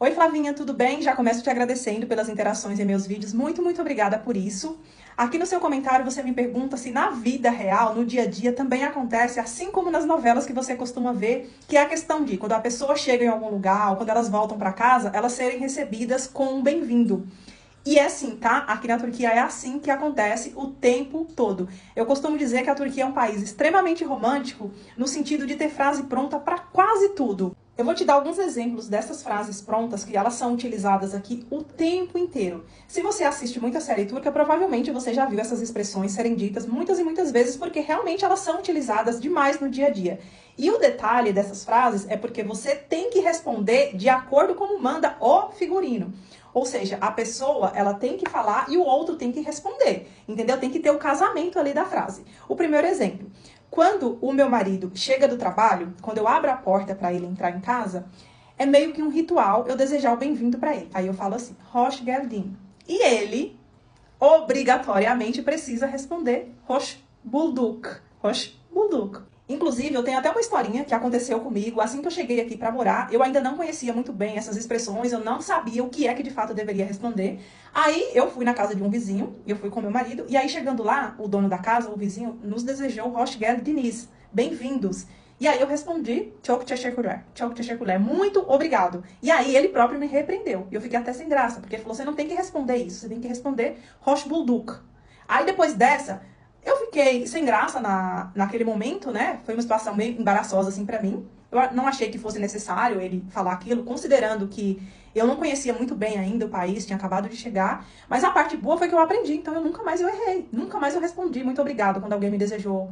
Oi Flavinha, tudo bem? Já começo te agradecendo pelas interações em meus vídeos. Muito obrigada por isso. Aqui no seu comentário você me pergunta se na vida real, no dia a dia, também acontece, assim como nas novelas que você costuma ver, que é a questão de quando a pessoa chega em algum lugar ou quando elas voltam para casa, elas serem recebidas com um bem-vindo. E é assim, tá? Aqui na Turquia é assim que acontece o tempo todo. Eu costumo dizer que a Turquia é um país extremamente romântico, no sentido de ter frase pronta para quase tudo. Eu vou te dar alguns exemplos dessas frases prontas que elas são utilizadas aqui o tempo inteiro. Se você assiste muita série turca, provavelmente você já viu essas expressões serem ditas muitas e muitas vezes, porque realmente elas são utilizadas demais no dia a dia. E o detalhe dessas frases é porque você tem que responder de acordo com como manda o figurino. Ou seja, a pessoa, ela tem que falar e o outro tem que responder, entendeu? Tem que ter o casamento ali da frase. O primeiro exemplo. Quando o meu marido chega do trabalho, quando eu abro a porta para ele entrar em casa, é meio que um ritual eu desejar o bem-vindo para ele. Aí eu falo assim, Hoş geldin. E ele, obrigatoriamente, precisa responder Hoş bulduk. Hoş bulduk. Inclusive, eu tenho até uma historinha que aconteceu comigo. Assim que eu cheguei aqui para morar, eu ainda não conhecia muito bem essas expressões, eu não sabia o que é que de fato eu deveria responder. Aí eu fui na casa de um vizinho, eu fui com meu marido, e aí chegando lá, o dono da casa, o vizinho, nos desejou Hoş geldiniz, bem-vindos. E aí eu respondi, çok teşekkürler, muito obrigado. E aí ele próprio me repreendeu. E eu fiquei até sem graça, porque ele falou, você não tem que responder isso, você tem que responder Hoş bulduk. Aí depois dessa, eu fiquei sem graça naquele momento, né? Foi uma situação meio embaraçosa, assim, pra mim. Eu não achei que fosse necessário ele falar aquilo, considerando que eu não conhecia muito bem ainda o país, tinha acabado de chegar. Mas a parte boa foi que eu aprendi, então nunca mais eu errei. Nunca mais eu respondi muito obrigado quando alguém me desejou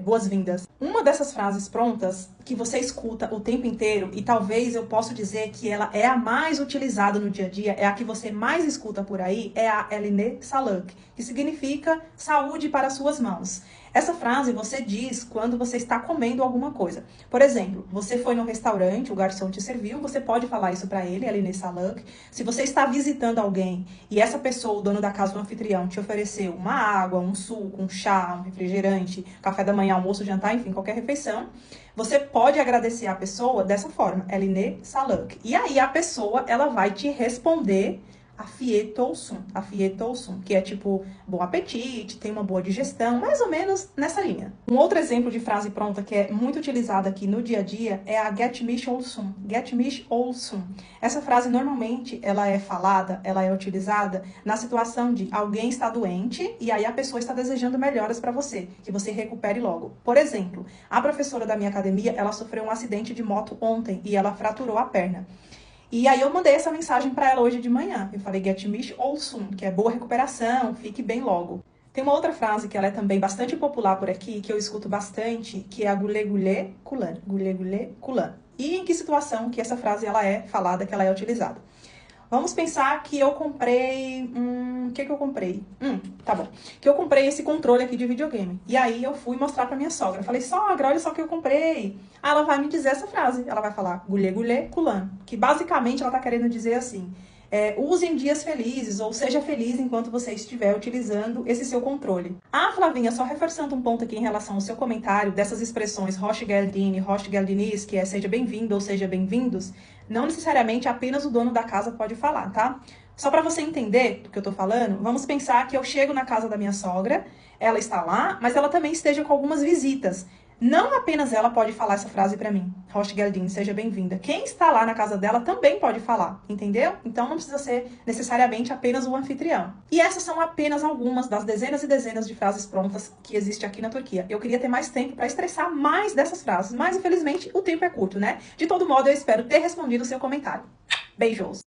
boas-vindas. Uma dessas frases prontas que você escuta o tempo inteiro, e talvez eu possa dizer que ela é a mais utilizada no dia a dia, é a que você mais escuta por aí, é a Eline Sağlık, que significa saúde para suas mãos. Essa frase você diz quando você está comendo alguma coisa. Por exemplo, você foi no restaurante, o garçom te serviu, você pode falar isso para ele, Eline Sağlık. Se você está visitando alguém e essa pessoa, o dono da casa, o anfitrião, te ofereceu uma água, um suco, um chá, um refrigerante, café da manhã, almoço, jantar, enfim, qualquer refeição, você pode agradecer a pessoa dessa forma, Eline Sağlık. E aí a pessoa, ela vai te responder Afiyet olsun, que é tipo, bom apetite, tem uma boa digestão, mais ou menos nessa linha. Um outro exemplo de frase pronta que é muito utilizada aqui no dia a dia é a Geçmiş olsun. Essa frase normalmente ela é falada, ela é utilizada na situação de alguém está doente e aí a pessoa está desejando melhoras para você, que você recupere logo. Por exemplo, a professora da minha academia, ela sofreu um acidente de moto ontem e ela fraturou a perna. E aí eu mandei essa mensagem para ela hoje de manhã. Eu falei Geçmiş olsun, que é boa recuperação, fique bem logo. Tem uma outra frase que ela é também bastante popular por aqui, que eu escuto bastante, que é a güle güle kulan. Güle güle kulan. E em que situação que essa frase ela é falada, que ela é utilizada? Vamos pensar que eu comprei... o que eu comprei? Tá bom. Que eu comprei esse controle aqui de videogame. E aí eu fui mostrar pra minha sogra. Falei, sogra, olha só o que eu comprei. Aí ela vai me dizer essa frase. Ela vai falar, güle güle kulan. Que basicamente ela tá querendo dizer assim, use em dias felizes, ou seja feliz enquanto você estiver utilizando esse seu controle. Ah, Flavinha, só reforçando um ponto aqui em relação ao seu comentário dessas expressões Hoş geldin, Hoş geldiniz, que é seja bem-vindo ou seja bem-vindos, não necessariamente apenas o dono da casa pode falar, tá? Só para você entender do que eu tô falando, vamos pensar que eu chego na casa da minha sogra, ela está lá, mas ela também esteja com algumas visitas. Não apenas ela pode falar essa frase para mim, Hoş geldin, seja bem-vinda. Quem está lá na casa dela também pode falar, entendeu? Então não precisa ser necessariamente apenas o anfitrião. E essas são apenas algumas das dezenas e dezenas de frases prontas que existe aqui na Turquia. Eu queria ter mais tempo para estressar mais dessas frases, mas infelizmente o tempo é curto, né? De todo modo, eu espero ter respondido o seu comentário. Beijos!